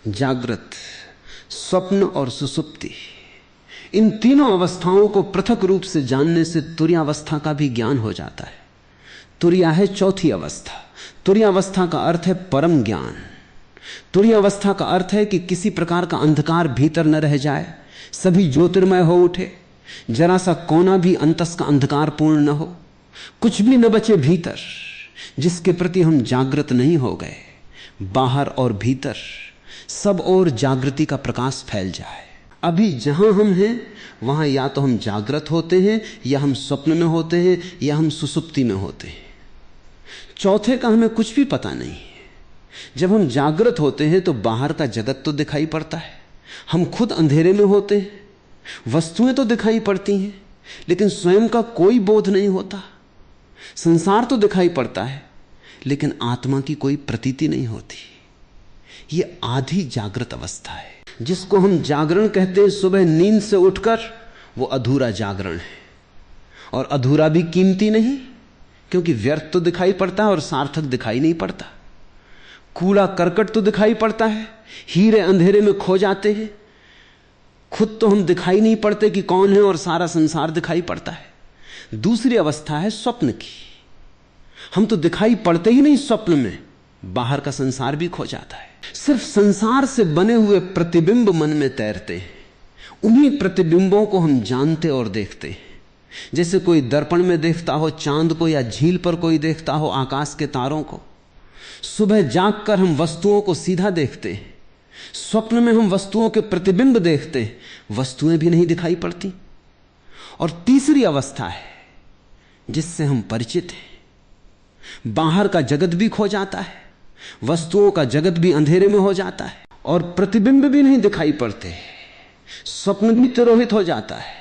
जागृत, स्वप्न और सुसुप्ति, इन तीनों अवस्थाओं को पृथक रूप से जानने से तुरीयावस्था का भी ज्ञान हो जाता है। तुरीया है चौथी अवस्था। तुरीयावस्था का अर्थ है परम ज्ञान। तुरीयावस्था का अर्थ है कि किसी प्रकार का अंधकार भीतर न रह जाए, सभी ज्योतिर्मय हो उठे, जरा सा कोना भी अंतस का अंधकार पूर्ण न हो, कुछ भी न बचे भीतर जिसके प्रति हम जागृत नहीं हो गए। बाहर और भीतर सब ओर जागृति का प्रकाश फैल जाए। अभी जहां हम हैं वहां या तो हम जागृत होते हैं, या हम स्वप्न में होते हैं, या हम सुसुप्ति में होते हैं। चौथे का हमें कुछ भी पता नहीं है। जब हम जागृत होते हैं तो बाहर का जगत तो दिखाई पड़ता है, हम खुद अंधेरे में होते हैं, वस्तुएं तो दिखाई पड़ती हैं, लेकिन स्वयं का कोई बोध नहीं होता। संसार तो दिखाई पड़ता है, लेकिन आत्मा की कोई प्रतीति नहीं होती। यह आधी जागृत अवस्था है, जिसको हम जागरण कहते हैं। सुबह नींद से उठकर वो अधूरा जागरण है, और अधूरा भी कीमती नहीं, क्योंकि व्यर्थ तो दिखाई पड़ता है और सार्थक दिखाई नहीं पड़ता। कूड़ा करकट तो दिखाई पड़ता है, हीरे अंधेरे में खो जाते हैं। खुद तो हम दिखाई नहीं पड़ते कि कौन है, और सारा संसार दिखाई पड़ता है। दूसरी अवस्था है स्वप्न की। हम तो दिखाई पड़ते ही नहीं स्वप्न में, बाहर का संसार भी खो जाता है। सिर्फ संसार से बने हुए प्रतिबिंब मन में तैरते हैं। उन्हीं प्रतिबिंबों को हम जानते और देखते हैं। जैसे कोई दर्पण में देखता हो चांद को, या झील पर कोई देखता हो आकाश के तारों को। सुबह जागकर हम वस्तुओं को सीधा देखते हैं, स्वप्न में हम वस्तुओं के प्रतिबिंब देखते हैं, वस्तुएं भी नहीं दिखाई पड़ती। और तीसरी अवस्था है जिससे हम परिचित हैं। बाहर का जगत भी खो जाता है, वस्तुओं का जगत भी अंधेरे में हो जाता है, और प्रतिबिंब भी नहीं दिखाई पड़ते, स्वप्न भी तिरोहित हो जाता है।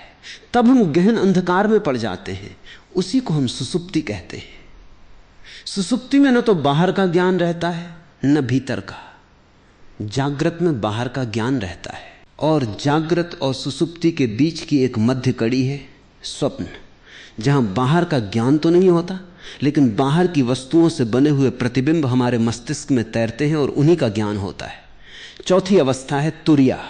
तब हम गहन अंधकार में पड़ जाते हैं। उसी को हम सुसुप्ति कहते हैं। सुसुप्ति में न तो बाहर का ज्ञान रहता है, न भीतर का। जागृत में बाहर का ज्ञान रहता है, और जागृत और सुसुप्ति के बीच की एक मध्य कड़ी है स्वप्न, जहां बाहर का ज्ञान तो नहीं होता, लेकिन बाहर की वस्तुओं से बने हुए प्रतिबिंब हमारे मस्तिष्क में तैरते हैं और उन्हीं का ज्ञान होता है। चौथी अवस्था है तुरीया,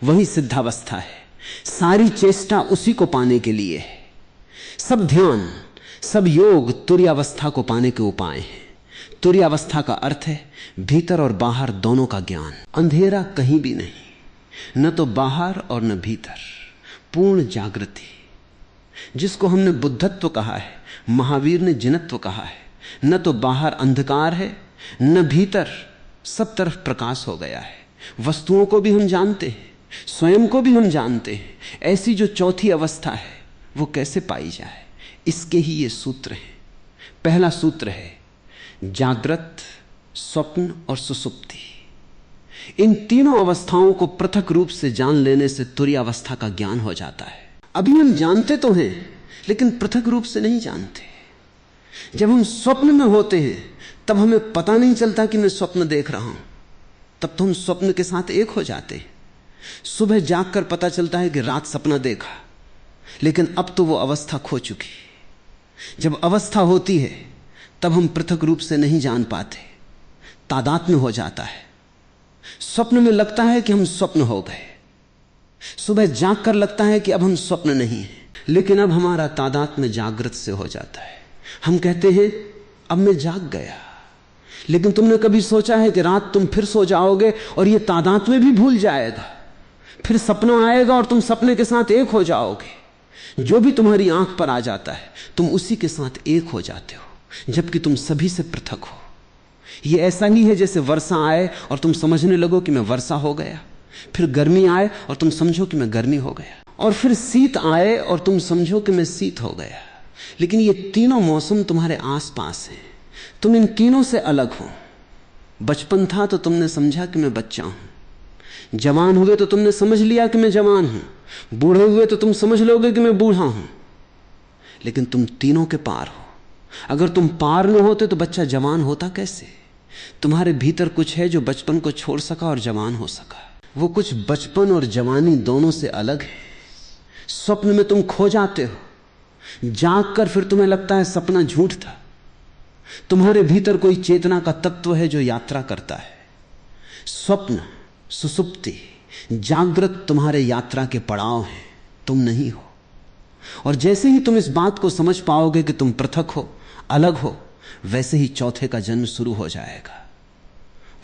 वही सिद्धावस्था है। सारी चेष्टा उसी को पाने के लिए है। सब ध्यान, सब योग तुरीयावस्था को पाने के उपाय हैं। तुरीयावस्था का अर्थ है भीतर और बाहर दोनों का ज्ञान। अंधेरा कहीं भी नहीं, न तो बाहर और न भीतर, पूर्ण जागृति, जिसको हमने बुद्धत्व कहा है, महावीर ने जिनत्व कहा है। न तो बाहर अंधकार है, न भीतर सब तरफ प्रकाश हो गया है। वस्तुओं को भी हम जानते हैं, स्वयं को भी हम जानते हैं। ऐसी जो चौथी अवस्था है वो कैसे पाई जाए, इसके ही ये सूत्र हैं। पहला सूत्र है जागृत, स्वप्न और सुसुप्ति। इन तीनों अवस्थाओं को पृथक रूप से जान लेने से तुरीयावस्था का ज्ञान हो जाता है। अभी हम जानते तो हैं, लेकिन पृथक रूप से नहीं जानते। जब हम स्वप्न में होते हैं तब हमें पता नहीं चलता कि मैं स्वप्न देख रहा हूं, तब तो हम स्वप्न के साथ एक हो जाते हैं। सुबह जागकर पता चलता है कि रात सपना देखा, लेकिन अब तो वो अवस्था खो चुकी। जब अवस्था होती है तब हम पृथक रूप से नहीं जान पाते, तादात्म्य हो जाता है। स्वप्न में लगता है कि हम स्वप्न हो गए, सुबह जागकर लगता है कि अब हम स्वप्न नहीं हैं, लेकिन अब हमारा तादात्म्य जागृत से हो जाता है। हम कहते हैं अब मैं जाग गया, लेकिन तुमने कभी सोचा है कि रात तुम फिर सो जाओगे और ये तादात्म्य भी भूल जाएगा, फिर सपना आएगा और तुम सपने के साथ एक हो जाओगे। जो भी तुम्हारी आंख पर आ जाता है तुम उसी के साथ एक हो जाते हो, जबकि तुम सभी से पृथक हो। ये ऐसा नहीं है जैसे वर्षा आए और तुम समझने लगो कि मैं वर्षा हो गया, फिर गर्मी आए और तुम समझो कि मैं गर्मी हो गया, और फिर शीत आए और तुम समझो कि मैं शीत हो गया। लेकिन ये तीनों मौसम तुम्हारे आसपास हैं, तुम इन तीनों से अलग हो। बचपन था तो तुमने समझा कि मैं बच्चा हूं, जवान हुए तो तुमने समझ लिया कि मैं जवान हूं, बूढ़े हुए तो तुम समझ लोगे कि मैं बूढ़ा हूं, लेकिन तुम तीनों के पार हो। अगर तुम पार न होते तो बच्चा जवान होता कैसे? तुम्हारे भीतर कुछ है जो बचपन को छोड़ सका और जवान हो सका। वो कुछ बचपन और जवानी दोनों से अलग है। स्वप्न में तुम खो जाते हो, जाग कर फिर तुम्हें लगता है सपना झूठ था। तुम्हारे भीतर कोई चेतना का तत्व है जो यात्रा करता है। स्वप्न, सुसुप्ति, जागृत तुम्हारे यात्रा के पड़ाव हैं, तुम नहीं हो। और जैसे ही तुम इस बात को समझ पाओगे कि तुम पृथक हो, अलग हो, वैसे ही चौथे का जन्म शुरू हो जाएगा।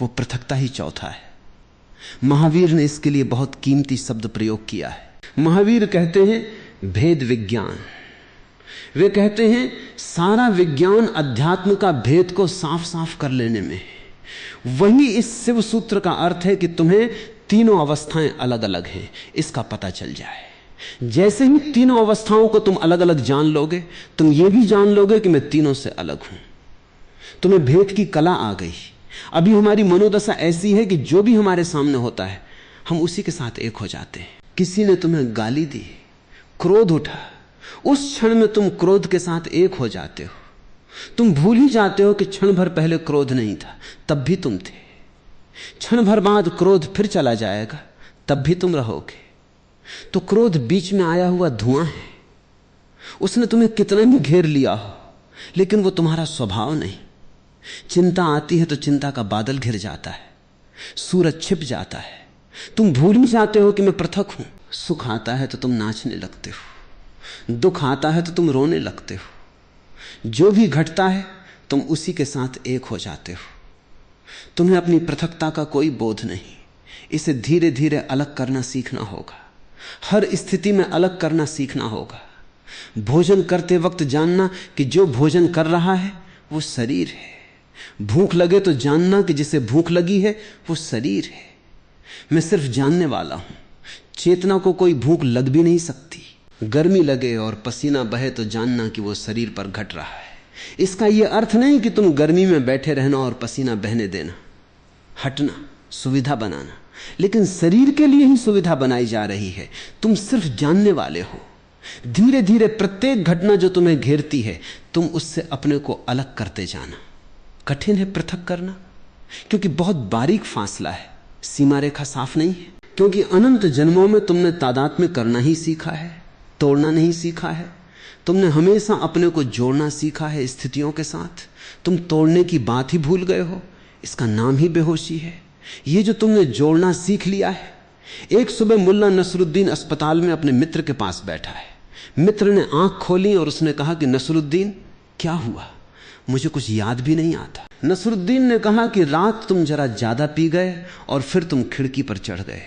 वो पृथकता ही चौथा है। महावीर ने इसके लिए बहुत कीमती शब्द प्रयोग किया है। महावीर कहते हैं भेद विज्ञान। वे कहते हैं सारा विज्ञान अध्यात्म का भेद को साफ साफ कर लेने में है। वही इस शिव सूत्र का अर्थ है कि तुम्हें तीनों अवस्थाएं अलग अलग हैं, इसका पता चल जाए। जैसे ही तीनों अवस्थाओं को तुम अलग अलग जान लोगे, तुम ये भी जान लोगे कि मैं तीनों से अलग हूं। तुम्हें भेद की कला आ गई। अभी हमारी मनोदशा ऐसी है कि जो भी हमारे सामने होता है हम उसी के साथ एक हो जाते हैं। किसी ने तुम्हें गाली दी, क्रोध उठा, उस क्षण में तुम क्रोध के साथ एक हो जाते हो। तुम भूल ही जाते हो कि क्षण भर पहले क्रोध नहीं था, तब भी तुम थे। क्षण भर बाद क्रोध फिर चला जाएगा, तब भी तुम रहोगे। तो क्रोध बीच में आया हुआ धुआं है। उसने तुम्हें कितना भी घेर लिया हो, लेकिन वो तुम्हारा स्वभाव नहीं। चिंता आती है तो चिंता का बादल घिर जाता है, सूरज छिप जाता है, तुम भूल ही जाते हो कि मैं पृथक हूं। सुख आता है तो तुम नाचने लगते हो, दुख आता है तो तुम रोने लगते हो। जो भी घटता है तुम उसी के साथ एक हो जाते हो। तुम्हें अपनी पृथकता का कोई बोध नहीं। इसे धीरे धीरे अलग करना सीखना होगा। हर स्थिति में अलग करना सीखना होगा। भोजन करते वक्त जानना कि जो भोजन कर रहा है वो शरीर है। भूख लगे तो जानना कि जिसे भूख लगी है वो शरीर है। मैं सिर्फ जानने वाला हूं। चेतना को कोई भूख लग भी नहीं सकती। गर्मी लगे और पसीना बहे तो जानना कि वो शरीर पर घट रहा है। इसका यह अर्थ नहीं कि तुम गर्मी में बैठे रहना और पसीना बहने देना, हटना, सुविधा बनाना। लेकिन शरीर के लिए ही सुविधा बनाई जा रही है। तुम सिर्फ जानने वाले हो। धीरे धीरे प्रत्येक घटना जो तुम्हें घेरती है तुम उससे अपने को अलग करते जाना। कठिन है पृथक करना, क्योंकि बहुत बारीक फासला है, सीमा रेखा साफ नहीं है। क्योंकि अनंत जन्मों में तुमने तादात्म्य करना ही सीखा है, तोड़ना नहीं सीखा है। तुमने हमेशा अपने को जोड़ना सीखा है स्थितियों के साथ। तुम तोड़ने की बात ही भूल गए हो। इसका नाम ही बेहोशी है। ये जो तुमने जोड़ना सीख लिया है। एक सुबह मुल्ला नसरुद्दीन अस्पताल में अपने मित्र के पास बैठा है। मित्र ने आंख खोली और उसने कहा कि नसरुद्दीन क्या हुआ? मुझे कुछ याद भी नहीं आता। नसरुद्दीन ने कहा कि रात तुम जरा ज्यादा पी गए और फिर तुम खिड़की पर चढ़ गए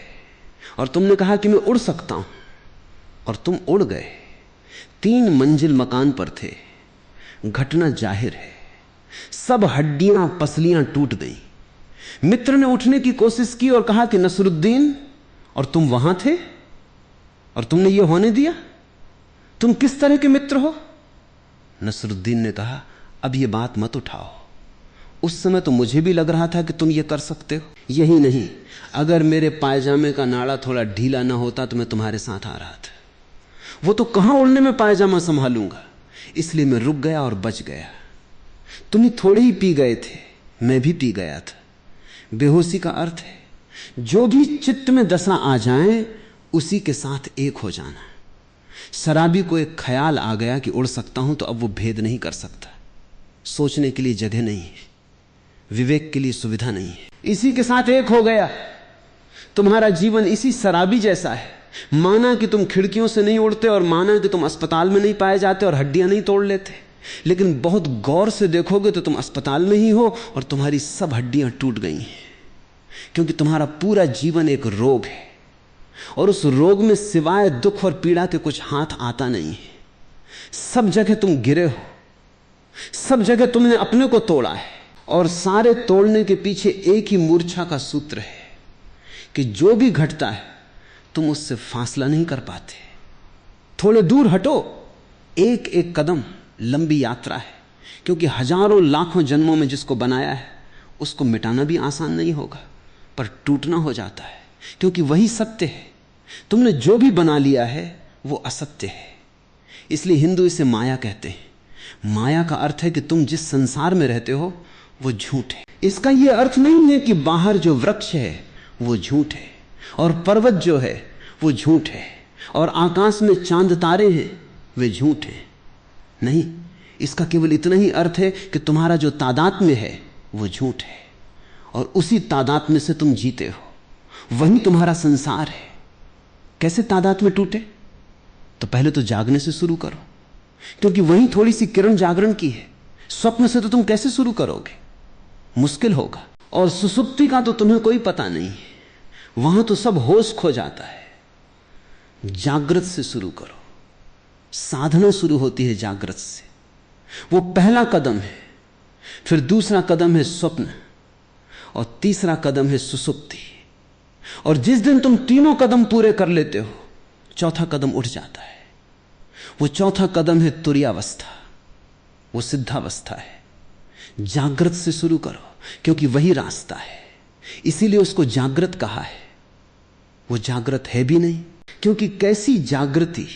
और तुमने कहा कि मैं उड़ सकता हूं, और तुम उड़ गए। 3 मंजिल मकान पर थे। घटना जाहिर है, सब हड्डियां पसलियां टूट गई। मित्र ने उठने की कोशिश की और कहा कि नसरुद्दीन, और तुम वहां थे और तुमने ये होने दिया? तुम किस तरह के मित्र हो? नसरुद्दीन ने कहा, अब ये बात मत उठाओ। उस समय तो मुझे भी लग रहा था कि तुम ये कर सकते हो। यही नहीं, अगर मेरे पायजामे का नाड़ा थोड़ा ढीला ना होता तो मैं तुम्हारे साथ आ रहा था। वो तो कहां उड़ने में पायजामा संभालूंगा, इसलिए मैं रुक गया और बच गया। तुम थोड़े ही पी गए थे, मैं भी पी गया था। बेहोशी का अर्थ है जो भी चित्त में दशा आ जाए उसी के साथ एक हो जाना। शराबी को एक ख्याल आ गया कि उड़ सकता हूं, तो अब वो भेद नहीं कर सकता। सोचने के लिए जगह नहीं है, विवेक के लिए सुविधा नहीं है। इसी के साथ एक हो गया। तुम्हारा जीवन इसी शराबी जैसा है। माना कि तुम खिड़कियों से नहीं उड़ते और माना कि तुम अस्पताल में नहीं पाए जाते और हड्डियां नहीं तोड़ लेते, लेकिन बहुत गौर से देखोगे तो तुम अस्पताल में ही हो और तुम्हारी सब हड्डियां टूट गई हैं, क्योंकि तुम्हारा पूरा जीवन एक रोग है और उस रोग में सिवाय दुख और पीड़ा के कुछ हाथ आता नहीं है। सब जगह तुम गिरे हो, सब जगह तुमने अपने को तोड़ा है, और सारे तोड़ने के पीछे एक ही मूर्छा का सूत्र है कि जो भी घटता है तुम उससे फासला नहीं कर पाते। थोड़े दूर हटो, एक एक कदम लंबी यात्रा है, क्योंकि हजारों लाखों जन्मों में जिसको बनाया है उसको मिटाना भी आसान नहीं होगा, पर टूटना हो जाता है, क्योंकि वही सत्य है। तुमने जो भी बना लिया है वो असत्य है। इसलिए हिंदू इसे माया कहते हैं। माया का अर्थ है कि तुम जिस संसार में रहते हो वो झूठ है। इसका यह अर्थ नहीं है कि बाहर जो वृक्ष है वो झूठ है और पर्वत जो है वो झूठ है और आकाश में चांद तारे हैं वे झूठ हैं। नहीं, इसका केवल इतना ही अर्थ है कि तुम्हारा जो तादात्म्य है वो झूठ है और उसी तादाद में से तुम जीते हो। वही तुम्हारा संसार है। कैसे तादाद में टूटे? तो पहले तो जागने से शुरू करो, क्योंकि वही थोड़ी सी किरण जागरण की है। स्वप्न से तो तुम कैसे शुरू करोगे? मुश्किल होगा। और सुसुप्ति का तो तुम्हें कोई पता नहीं है, वहां तो सब होश खो जाता है। जागृत से शुरू करो। साधना शुरू होती है जागृत से। वो पहला कदम है। फिर दूसरा कदम है स्वप्न, और तीसरा कदम है सुसुप्ति। और जिस दिन तुम तीनों कदम पूरे कर लेते हो, चौथा कदम उठ जाता है। वो चौथा कदम है तुरीयावस्था, वो सिद्धावस्था है। जागृत से शुरू करो, क्योंकि वही रास्ता है। इसीलिए उसको जागृत कहा है। वो जागृत है भी नहीं, क्योंकि कैसी जागृति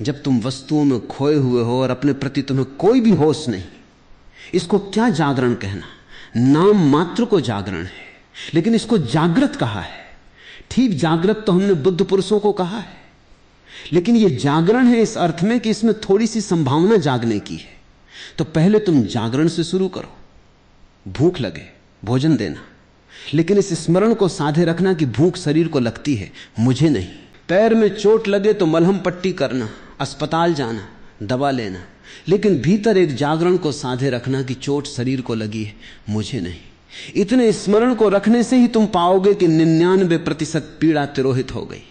जब तुम वस्तुओं में खोए हुए हो और अपने प्रति तुम्हें कोई भी होश नहीं। इसको क्या जागरण कहना? नाम मात्र को जागरण है, लेकिन इसको जागृत कहा है। ठीक जागृत तो हमने बुद्ध पुरुषों को कहा है, लेकिन यह जागरण है इस अर्थ में कि इसमें थोड़ी सी संभावना जागने की है। तो पहले तुम जागरण से शुरू करो। भूख लगे, भोजन देना, लेकिन इस स्मरण को साधे रखना कि भूख शरीर को लगती है, मुझे नहीं। पैर में चोट लगे तो मलहम पट्टी करना, अस्पताल जाना, दवा लेना, लेकिन भीतर एक जागरण को साधे रखना कि चोट शरीर को लगी है, मुझे नहीं। इतने स्मरण को रखने से ही तुम पाओगे कि 99% पीड़ा तिरोहित हो गई।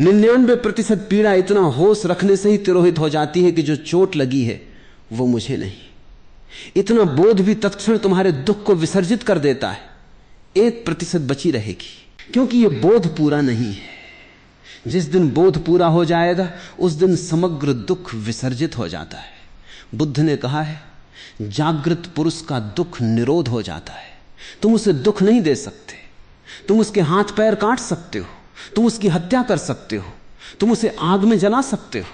99% पीड़ा इतना होश रखने से ही तिरोहित हो जाती है कि जो चोट लगी है वो मुझे नहीं। इतना बोध भी तत्क्षण तुम्हारे दुख को विसर्जित कर देता है। 1% बची रहेगी, क्योंकि यह बोध पूरा नहीं है। जिस दिन बोध पूरा हो जाएगा उस दिन समग्र दुख विसर्जित हो जाता है। बुद्ध ने कहा है, जागृत पुरुष का दुख निरोध हो जाता है। तुम उसे दुख नहीं दे सकते। तुम उसके हाथ पैर काट सकते हो, तुम उसकी हत्या कर सकते हो, तुम उसे आग में जला सकते हो,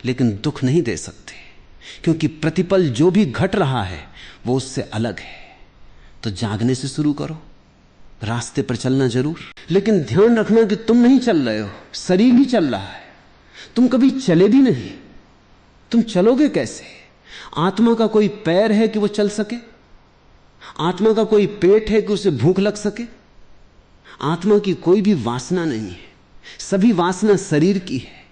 लेकिन दुख नहीं दे सकते, क्योंकि प्रतिपल जो भी घट रहा है वो उससे अलग है। तो जागने से शुरू करो। रास्ते पर चलना जरूर, लेकिन ध्यान रखना कि तुम नहीं चल रहे हो, शरीर ही चल रहा है। तुम कभी चले भी नहीं। तुम चलोगे कैसे? आत्मा का कोई पैर है कि वो चल सके? आत्मा का कोई पेट है कि उसे भूख लग सके? आत्मा की कोई भी वासना नहीं है। सभी वासना शरीर की है।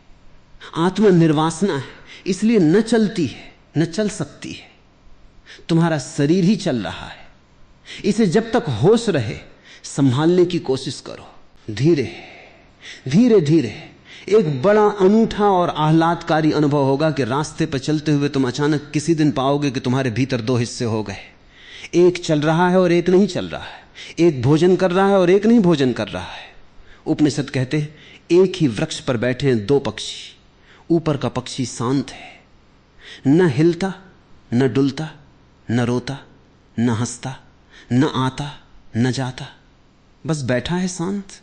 आत्मा निर्वासना है, इसलिए न चलती है, न चल सकती है। तुम्हारा शरीर ही चल रहा है। इसे जब तक होश रहे संभालने की कोशिश करो। धीरे धीरे धीरे एक बड़ा अनूठा और आह्लादकारी अनुभव होगा कि रास्ते पर चलते हुए तुम अचानक किसी दिन पाओगे कि तुम्हारे भीतर 2 हिस्से हो गए। एक चल रहा है और एक नहीं चल रहा है। एक भोजन कर रहा है और एक नहीं भोजन कर रहा है। उपनिषद कहते हैं, एक ही वृक्ष पर बैठे हैं 2 पक्षी। ऊपर का पक्षी शांत है, न हिलता, न डुलता, न रोता, न हंसता, न आता, न जाता, बस बैठा है शांत।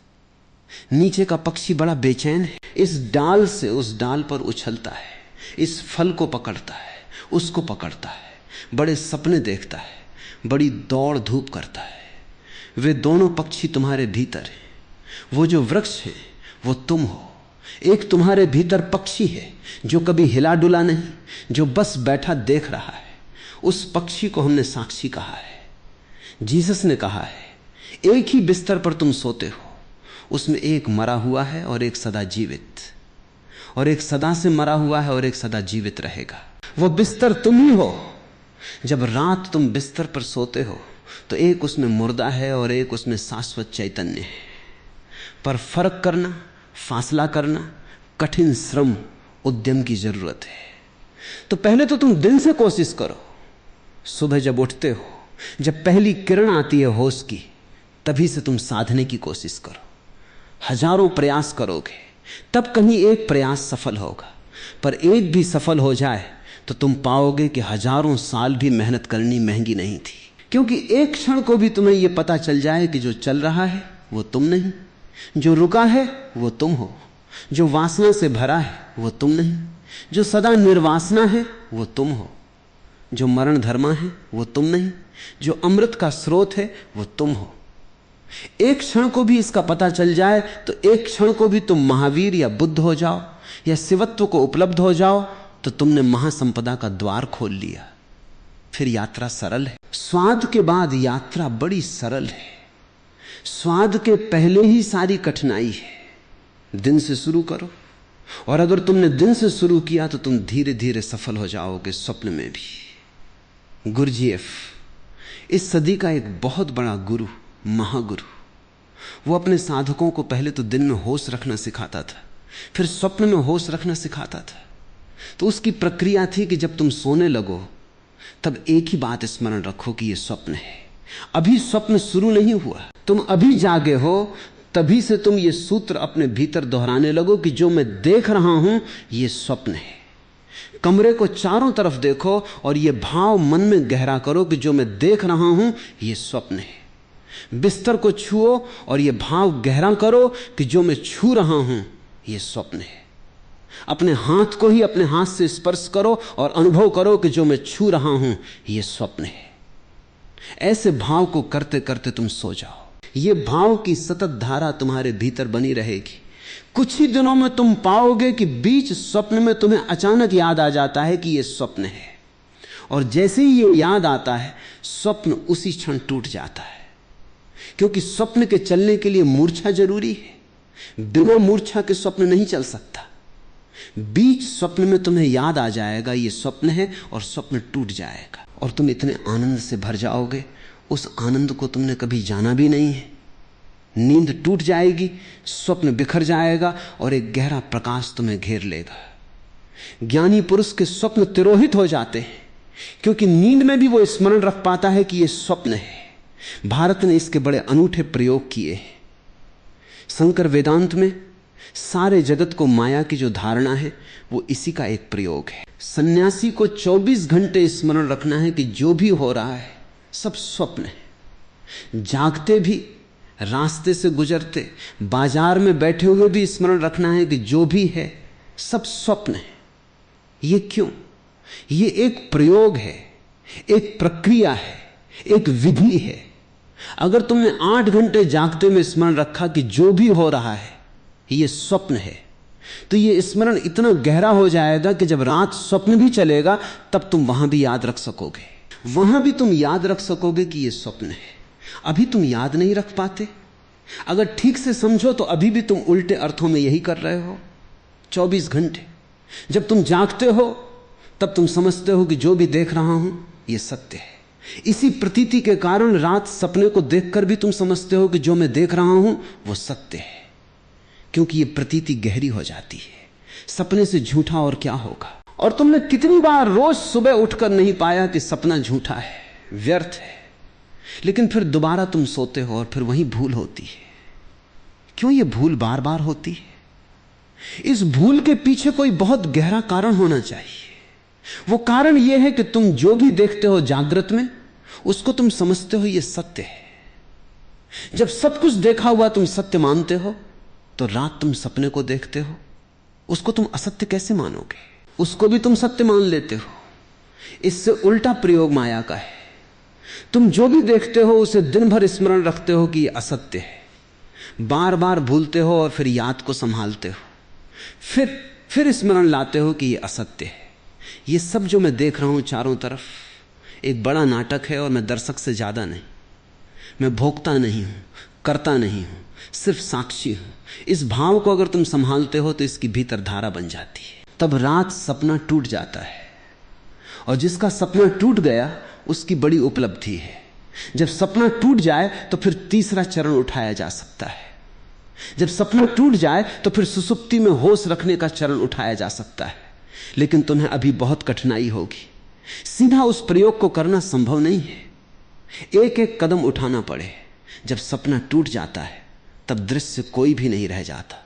नीचे का पक्षी बड़ा बेचैन है। इस डाल से उस डाल पर उछलता है, इस फल को पकड़ता है, उसको पकड़ता है, बड़े सपने देखता है, बड़ी दौड़ धूप करता है। वे दोनों पक्षी तुम्हारे भीतर हैं। वो जो वृक्ष है वो तुम हो। एक तुम्हारे भीतर पक्षी है जो कभी हिला डुला नहीं, जो बस बैठा देख रहा है। उस पक्षी को हमने साक्षी कहा है। जीसस ने कहा है, एक ही बिस्तर पर तुम सोते हो, उसमें एक मरा हुआ है और एक सदा जीवित, और एक सदा से मरा हुआ है और एक सदा जीवित रहेगा। वो बिस्तर तुम ही हो। जब रात तुम बिस्तर पर सोते हो तो एक उसमें मुर्दा है और एक उसमें शाश्वत चैतन्य है। पर फर्क करना, फासला करना, कठिन श्रम, उद्यम की जरूरत है। तो पहले तो तुम दिन से कोशिश करो। सुबह जब उठते हो, जब पहली किरण आती है होश की, तभी से तुम साधने की कोशिश करो। हजारों प्रयास करोगे तब कहीं एक प्रयास सफल होगा, पर एक भी सफल हो जाए तो तुम पाओगे कि हजारों साल भी मेहनत करनी महंगी नहीं थी। क्योंकि एक क्षण को भी तुम्हें यह पता चल जाए कि जो चल रहा है वो तुम नहीं, जो रुका है वो तुम हो, जो वासना से भरा है वो तुम नहीं, जो सदा निर्वासना है वो तुम हो, जो मरण धर्मा है वो तुम नहीं, जो अमृत का स्रोत है वो तुम हो। एक क्षण को भी इसका पता चल जाए तो एक क्षण को भी तुम महावीर या बुद्ध हो जाओ या शिवत्व को उपलब्ध हो जाओ तो तुमने महासंपदा का द्वार खोल लिया। फिर यात्रा सरल है। स्वाद के बाद यात्रा बड़ी सरल है। स्वाद के पहले ही सारी कठिनाई है। दिन से शुरू करो, और अगर तुमने दिन से शुरू किया तो तुम धीरे धीरे सफल हो जाओगे स्वप्न में भी। गुरजीएफ इस सदी का एक बहुत बड़ा गुरु, महागुरु, वो अपने साधकों को पहले तो दिन में होश रखना सिखाता था, फिर स्वप्न में होश रखना सिखाता था। तो उसकी प्रक्रिया थी कि जब तुम सोने लगो तब एक ही बात स्मरण रखो कि यह स्वप्न है। अभी स्वप्न शुरू नहीं हुआ, तुम अभी जागे हो, तभी से तुम ये सूत्र अपने भीतर दोहराने लगो कि जो मैं देख रहा हूं यह स्वप्न है। कमरे को चारों तरफ देखो और यह भाव मन में गहरा करो कि जो मैं देख रहा हूं यह स्वप्न है। बिस्तर को छुओ और यह भाव गहरा करो कि जो मैं छू रहा हूं यह स्वप्न है। अपने हाथ को ही अपने हाथ से स्पर्श करो और अनुभव करो कि जो मैं छू रहा हूं यह स्वप्न है। ऐसे भाव को करते करते तुम सो जाओ। यह भाव की सतत धारा तुम्हारे भीतर बनी रहेगी। कुछ ही दिनों में तुम पाओगे कि बीच स्वप्न में तुम्हें अचानक याद आ जाता है कि यह स्वप्न है, और जैसे ही यह याद आता है स्वप्न उसी क्षण टूट जाता है। क्योंकि स्वप्न के चलने के लिए मूर्छा जरूरी है। बिना मूर्छा के स्वप्न नहीं चल सकता। बीच स्वप्न में तुम्हें याद आ जाएगा ये स्वप्न है, और स्वप्न टूट जाएगा और तुम इतने आनंद से भर जाओगे, उस आनंद को तुमने कभी जाना भी नहीं है। नींद टूट जाएगी, स्वप्न बिखर जाएगा और एक गहरा प्रकाश तुम्हें घेर लेगा। ज्ञानी पुरुष के स्वप्न तिरोहित हो जाते हैं, क्योंकि नींद में भी वो स्मरण रख पाता है कि यह स्वप्न है। भारत ने इसके बड़े अनूठे प्रयोग किए। शंकर वेदांत में सारे जगत को माया की जो धारणा है वो इसी का एक प्रयोग है। सन्यासी को 24 घंटे स्मरण रखना है कि जो भी हो रहा है सब स्वप्न है। जागते भी, रास्ते से गुजरते, बाजार में बैठे हुए भी स्मरण रखना है कि जो भी है सब स्वप्न है। ये क्यों? ये एक प्रयोग है, एक प्रक्रिया है, एक विधि है। अगर तुमने 8 घंटे जागते में स्मरण रखा कि जो भी हो रहा है ये स्वप्न है, तो ये स्मरण इतना गहरा हो जाएगा कि जब रात स्वप्न भी चलेगा तब तुम वहां भी याद रख सकोगे। वहां भी तुम याद रख सकोगे कि ये स्वप्न है। अभी तुम याद नहीं रख पाते। अगर ठीक से समझो तो अभी भी तुम उल्टे अर्थों में यही कर रहे हो। 24 घंटे जब तुम जागते हो तब तुम समझते हो कि जो भी देख रहा हूं यह सत्य है। इसी प्रतीति के कारण रात सपने को देखकर भी तुम समझते हो कि जो मैं देख रहा हूं वो सत्य है, क्योंकि यह प्रतीति गहरी हो जाती है। सपने से झूठा और क्या होगा? और तुमने कितनी बार रोज सुबह उठकर नहीं पाया कि सपना झूठा है, व्यर्थ है, लेकिन फिर दोबारा तुम सोते हो और फिर वही भूल होती है। क्यों ये भूल बार बार होती है? इस भूल के पीछे कोई बहुत गहरा कारण होना चाहिए। वो कारण यह है कि तुम जो भी देखते हो जागृत में उसको तुम समझते हो ये सत्य है। जब सब कुछ देखा हुआ तुम सत्य मानते हो तो रात तुम सपने को देखते हो, उसको तुम असत्य कैसे मानोगे? उसको भी तुम सत्य मान लेते हो। इससे उल्टा प्रयोग माया का है। तुम जो भी देखते हो उसे दिन भर स्मरण रखते हो कि यह असत्य है, बार बार भूलते हो और फिर याद को संभालते हो, फिर स्मरण लाते हो कि यह असत्य है। ये सब जो मैं देख रहा हूं चारों तरफ एक बड़ा नाटक है, और मैं दर्शक से ज्यादा नहीं। मैं भोक्ता नहीं हूं, करता नहीं हूं, सिर्फ साक्षी हूं। इस भाव को अगर तुम संभालते हो तो इसकी भीतर धारा बन जाती है। तब रात सपना टूट जाता है, और जिसका सपना टूट गया उसकी बड़ी उपलब्धि है। जब सपना टूट जाए तो फिर तीसरा चरण उठाया जा सकता है। जब सपना टूट जाए तो फिर सुसुप्ति में होश रखने का चरण उठाया जा सकता है। लेकिन तुम्हें अभी बहुत कठिनाई होगी। सीधा उस प्रयोग को करना संभव नहीं है। एक एक कदम उठाना पड़े। जब सपना टूट जाता है तब दृश्य कोई भी नहीं रह जाता।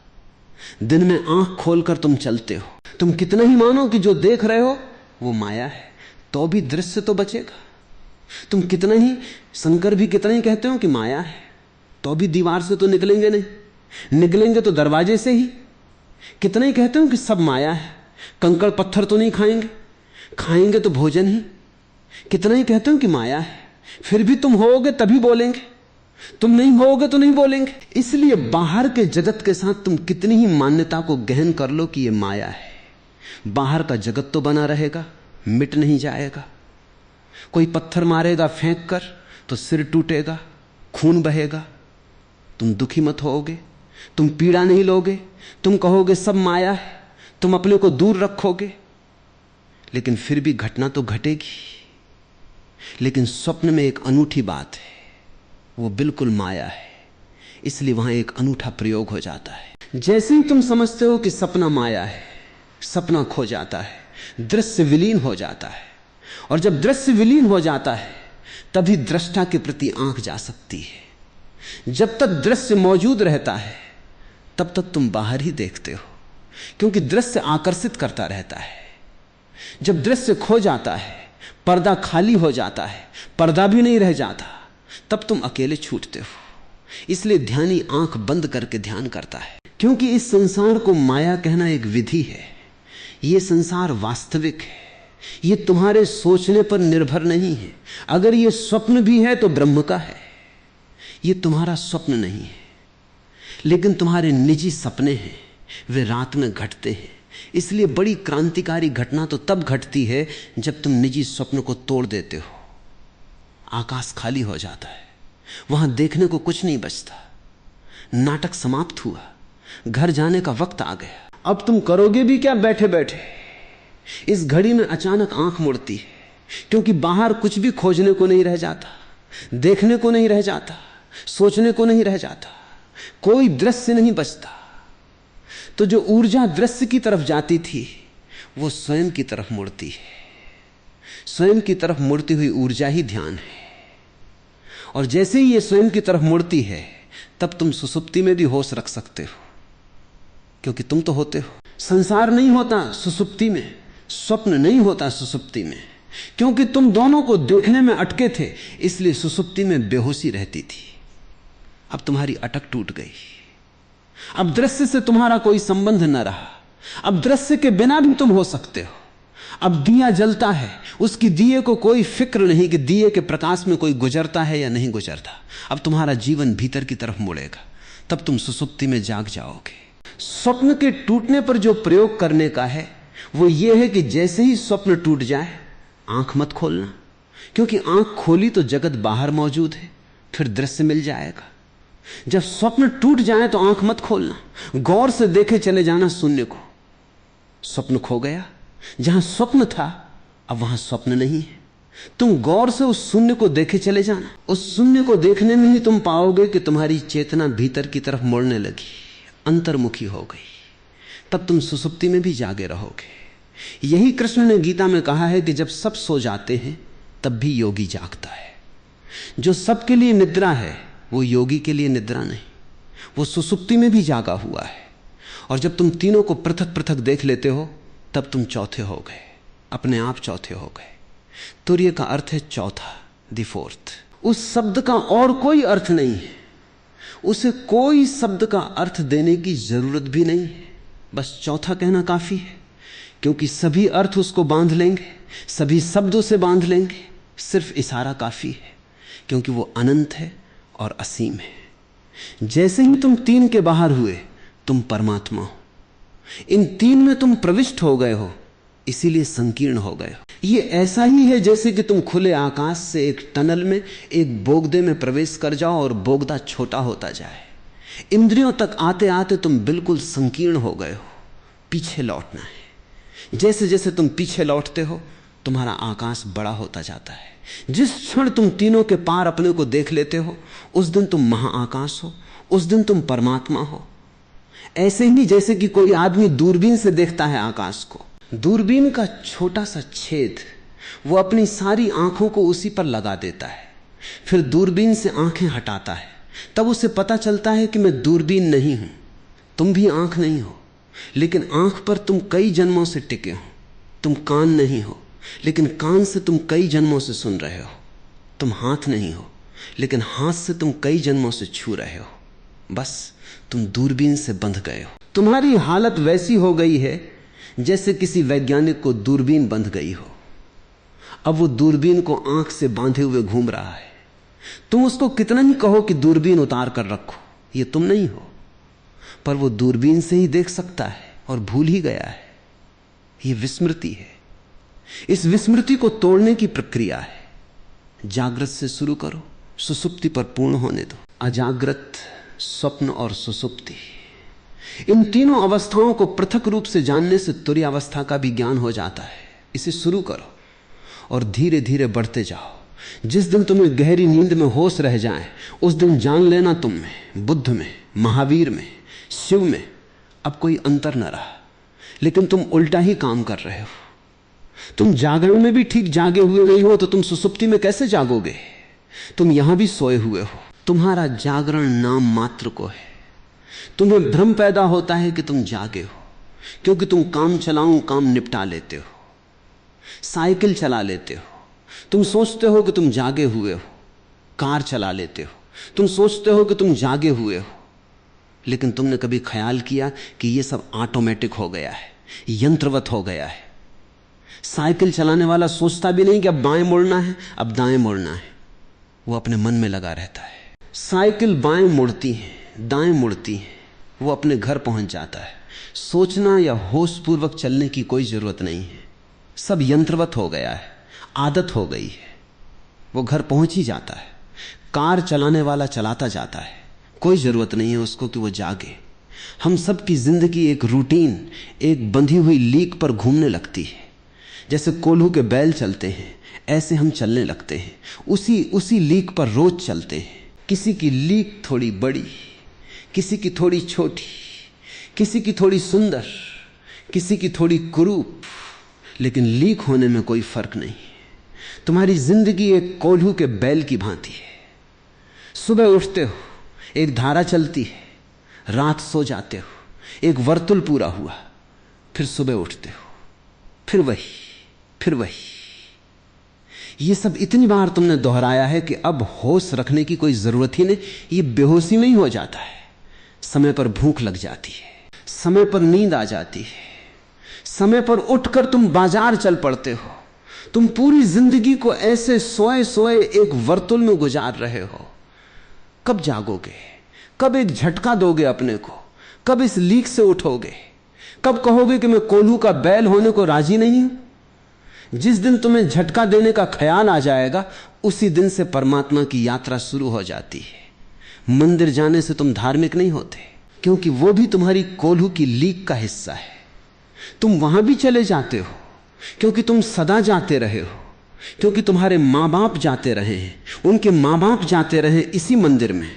दिन में आंख खोलकर तुम चलते हो। तुम कितना ही मानो कि जो देख रहे हो वो माया है, तो भी दृश्य तो बचेगा। तुम कितना ही, शंकर भी कितना ही कहते हो कि माया है, तो भी दीवार से तो निकलेंगे नहीं, निकलेंगे तो दरवाजे से ही। कितना ही कहते हो कि सब माया है, कंकड़ पत्थर तो नहीं खाएंगे, खाएंगे तो भोजन ही। कितना ही कहते हो कि माया है, फिर भी तुम होगे तभी बोलेंगे, तुम नहीं होगे तो नहीं बोलेंगे। इसलिए बाहर के जगत के साथ तुम कितनी ही मान्यता को गहन कर लो कि यह माया है, बाहर का जगत तो बना रहेगा, मिट नहीं जाएगा। कोई पत्थर मारेगा फेंक कर तो सिर टूटेगा, खून बहेगा, तुम दुखी मत होगे, तुम पीड़ा नहीं लोगे, तुम कहोगे सब माया है, तुम अपने को दूर रखोगे, लेकिन फिर भी घटना तो घटेगी। लेकिन स्वप्न में एक अनूठी बात है, वो बिल्कुल माया है, इसलिए वहां एक अनूठा प्रयोग हो जाता है। जैसे ही तुम समझते हो कि सपना माया है, सपना खो जाता है, दृश्य विलीन हो जाता है। और जब दृश्य विलीन हो जाता है तभी दृष्टा के प्रति आंख जा सकती है। जब तक दृश्य मौजूद रहता है तब तक तुम बाहर ही देखते हो, क्योंकि दृश्य आकर्षित करता रहता है। जब दृश्य खो जाता है, पर्दा खाली हो जाता है, पर्दा भी नहीं रह जाता, तब तुम अकेले छूटते हो। इसलिए ध्यानी आंख बंद करके ध्यान करता है, क्योंकि इस संसार को माया कहना एक विधि है। यह संसार वास्तविक है, यह तुम्हारे सोचने पर निर्भर नहीं है। अगर यह स्वप्न भी है तो ब्रह्म का है, यह तुम्हारा स्वप्न नहीं है। लेकिन तुम्हारे निजी सपने हैं, वे रात में घटते हैं। इसलिए बड़ी क्रांतिकारी घटना तो तब घटती है जब तुम निजी स्वप्न को तोड़ देते हो। आकाश खाली हो जाता है, वहां देखने को कुछ नहीं बचता, नाटक समाप्त हुआ, घर जाने का वक्त आ गया। अब तुम करोगे भी क्या बैठे बैठे? इस घड़ी में अचानक आंख मुड़ती है, क्योंकि बाहर कुछ भी खोजने को नहीं रह जाता, देखने को नहीं रह जाता, सोचने को नहीं रह जाता, कोई दृश्य नहीं बचता। तो जो ऊर्जा दृश्य की तरफ जाती थी वो स्वयं की तरफ मुड़ती है। स्वयं की तरफ मुड़ती हुई ऊर्जा ही ध्यान है। और जैसे ही ये स्वयं की तरफ मुड़ती है तब तुम सुसुप्ति में भी होश रख सकते हो, क्योंकि तुम तो होते हो। संसार नहीं होता सुसुप्ति में, स्वप्न नहीं होता सुसुप्ति में, क्योंकि तुम दोनों को देखने में अटके थे, इसलिए सुसुप्ति में बेहोशी रहती थी। अब तुम्हारी अटक टूट गई, अब दृश्य से तुम्हारा कोई संबंध न रहा। अब दृश्य के बिना भी तुम हो सकते हो। अब दिया जलता है, उसकी दिए को कोई फिक्र नहीं कि दिए के प्रकाश में कोई गुजरता है या नहीं गुजरता। अब तुम्हारा जीवन भीतर की तरफ मुड़ेगा, तब तुम सुसुप्ति में जाग जाओगे। स्वप्न के टूटने पर जो प्रयोग करने का है वो ये है कि जैसे ही स्वप्न टूट जाए आंख मत खोलना, क्योंकि आंख खोली तो जगत बाहर मौजूद है, फिर दृश्य मिल जाएगा। जब स्वप्न टूट जाए तो आंख मत खोलना, गौर से देखे चले जाना शून्य को। स्वप्न खो गया, जहां स्वप्न था अब वहां स्वप्न नहीं है। तुम गौर से उस शून्य को देखे चले जाना। उस शून्य को देखने में ही तुम पाओगे कि तुम्हारी चेतना भीतर की तरफ मुड़ने लगी, अंतर्मुखी हो गई। तब तुम सुसुप्ति में भी जागे रहोगे। यही कृष्ण ने गीता में कहा है कि जब सब सो जाते हैं तब भी योगी जागता है। जो सबके लिए निद्रा है वो योगी के लिए निद्रा नहीं, वो सुसुप्ति में भी जागा हुआ है। और जब तुम तीनों को पृथक पृथक देख लेते हो तब तुम चौथे हो गए, अपने आप चौथे हो गए। तुर्य का अर्थ है चौथा, द फोर्थ। उस शब्द का और कोई अर्थ नहीं है, उसे कोई शब्द का अर्थ देने की जरूरत भी नहीं है, बस चौथा कहना काफी है, क्योंकि सभी अर्थ उसको बांध लेंगे, सभी शब्द उसे बांध लेंगे। सिर्फ इशारा काफी है, क्योंकि वो अनंत है और असीम है। जैसे ही तुम तीन के बाहर हुए तुम परमात्मा हो। इन तीन में तुम प्रविष्ट हो गए हो, इसीलिए संकीर्ण हो गए हो। ये ऐसा ही है जैसे कि तुम खुले आकाश से एक टनल में, एक बोगदे में प्रवेश कर जाओ और बोगदा छोटा होता जाए। इंद्रियों तक आते आते तुम बिल्कुल संकीर्ण हो गए हो, पीछे लौटना है। जैसे जैसे तुम पीछे लौटते हो तुम्हारा आकाश बड़ा होता जाता है। जिस क्षण तुम तीनों के पार अपने को देख लेते हो उस दिन तुम महाआकाश हो, उस दिन तुम परमात्मा हो। ऐसे ही जैसे कि कोई आदमी दूरबीन से देखता है आकाश को, दूरबीन का छोटा सा छेद वो अपनी सारी आंखों को उसी पर लगा देता है, फिर दूरबीन से आंखें हटाता है, तब उसे पता चलता है कि मैं दूरबीन नहीं हूं। तुम भी आंख नहीं हो, लेकिन आंख पर तुम कई जन्मों से टिके हो। तुम कान नहीं हो, लेकिन कान से तुम कई जन्मों से सुन रहे हो। तुम हाथ नहीं हो, लेकिन हाथ से तुम कई जन्मों से छू रहे हो। बस तुम दूरबीन से बंध गए हो। तुम्हारी हालत वैसी हो गई है जैसे किसी वैज्ञानिक को दूरबीन बंध गई हो। अब वो दूरबीन को आंख से बांधे हुए घूम रहा है। तुम उसको कितना ही कहो कि दूरबीन उतार कर रखो, ये तुम नहीं हो, पर वो दूरबीन से ही देख सकता है और भूल ही गया है। ये विस्मृति है। इस विस्मृति को तोड़ने की प्रक्रिया है। जागृत से शुरू करो, सुसुप्ति पर पूर्ण होने दो। अजागृत, स्वप्न और सुसुप्ति, इन तीनों अवस्थाओं को पृथक रूप से जानने से तुरीयावस्था का भी ज्ञान हो जाता है। इसे शुरू करो और धीरे धीरे बढ़ते जाओ। जिस दिन तुम्हें गहरी नींद में होश रह जाए उस दिन जान लेना तुम में, बुद्ध में, महावीर में, शिव में अब कोई अंतर न रहा। लेकिन तुम उल्टा ही काम कर रहे हो। तुम जागरण में भी ठीक जागे हुए नहीं हो तो तुम सुसुप्ति में कैसे जागोगे? तुम यहां भी सोए हुए हो। तुम्हारा जागरण नाम मात्र को है। तुम्हें भ्रम पैदा होता है कि तुम जागे हो, क्योंकि तुम काम चलाऊं काम निपटा लेते हो, साइकिल चला लेते हो। तुम सोचते हो कि तुम जागे हुए हो, कार चला लेते हो। तुम सोचते हो कि तुम जागे हुए हो, लेकिन तुमने कभी ख्याल किया कि यह सब ऑटोमेटिक हो गया है, यंत्रवत हो गया है। साइकिल चलाने वाला सोचता भी नहीं कि अब बाएं मुड़ना है, अब दाएं मुड़ना है। वो अपने मन में लगा रहता है। साइकिल बाएं मुड़ती है, दाएं मुड़ती है, वो अपने घर पहुंच जाता है। सोचना या होशपूर्वक चलने की कोई जरूरत नहीं है। सब यंत्रवत हो गया है, आदत हो गई है। वो घर पहुंच ही जाता है। कार चलाने वाला चलाता जाता है, कोई जरूरत नहीं है उसको कि वो जागे। हम सब की जिंदगी एक रूटीन, एक बंधी हुई लीक पर घूमने लगती है। जैसे कोल्हू के बैल चलते हैं ऐसे हम चलने लगते हैं, उसी लीक पर रोज चलते हैं। किसी की लीक थोड़ी बड़ी, किसी की थोड़ी छोटी, किसी की थोड़ी सुंदर, किसी की थोड़ी कुरूप, लेकिन लीक होने में कोई फर्क नहीं। तुम्हारी जिंदगी एक कोल्हू के बैल की भांति है। सुबह उठते हो, एक धारा चलती है, रात सो जाते हो, एक वर्तुल पूरा हुआ, फिर सुबह उठते हो, फिर वही। ये सब इतनी बार तुमने दोहराया है कि अब होश रखने की कोई जरूरत ही नहीं। ये बेहोशी में ही हो जाता है। समय पर भूख लग जाती है, समय पर नींद आ जाती है, समय पर उठकर तुम बाजार चल पड़ते हो। तुम पूरी जिंदगी को ऐसे सोए सोए एक वर्तुल में गुजार रहे हो। कब जागोगे? कब एक झटका दोगे अपने को? कब इस लीक से उठोगे? कब कहोगे कि मैं कोल्हू का बैल होने को राजी नहीं हूं? जिस दिन तुम्हें झटका देने का ख्याल आ जाएगा उसी दिन से परमात्मा की यात्रा शुरू हो जाती है। मंदिर जाने से तुम धार्मिक नहीं होते, क्योंकि वो भी तुम्हारी कोल्हू की लीक का हिस्सा है। तुम वहां भी चले जाते हो क्योंकि तुम सदा जाते रहे हो, क्योंकि तुम्हारे माँ बाप जाते रहे हैं, उनके माँ बाप जाते रहे इसी मंदिर में।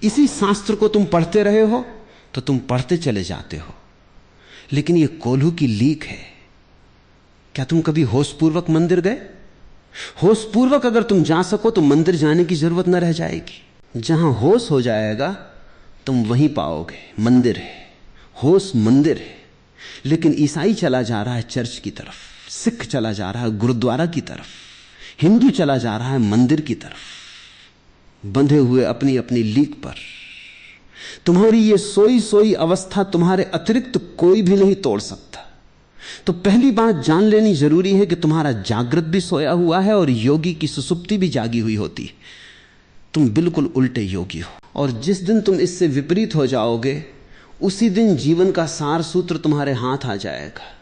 इसी शास्त्र को तुम पढ़ते रहे हो तो तुम पढ़ते चले जाते हो। लेकिन ये कोल्हू की लीक है। क्या तुम कभी होशपूर्वक मंदिर गए? होशपूर्वक अगर तुम जा सको तो मंदिर जाने की जरूरत न रह जाएगी। जहां होश हो जाएगा तुम वहीं पाओगे मंदिर है, होश मंदिर है। लेकिन ईसाई चला जा रहा है चर्च की तरफ, सिख चला जा रहा है गुरुद्वारा की तरफ, हिंदू चला जा रहा है मंदिर की तरफ, बंधे हुए अपनी अपनी लीक पर। तुम्हारी ये सोई सोई अवस्था तुम्हारे अतिरिक्त कोई भी नहीं तोड़ सकता। तो पहली बात जान लेनी जरूरी है कि तुम्हारा जागृत भी सोया हुआ है और योगी की सुसुप्ति भी जागी हुई होती है। तुम बिल्कुल उल्टे योगी हो, और जिस दिन तुम इससे विपरीत हो जाओगे उसी दिन जीवन का सार सूत्र तुम्हारे हाथ आ जाएगा।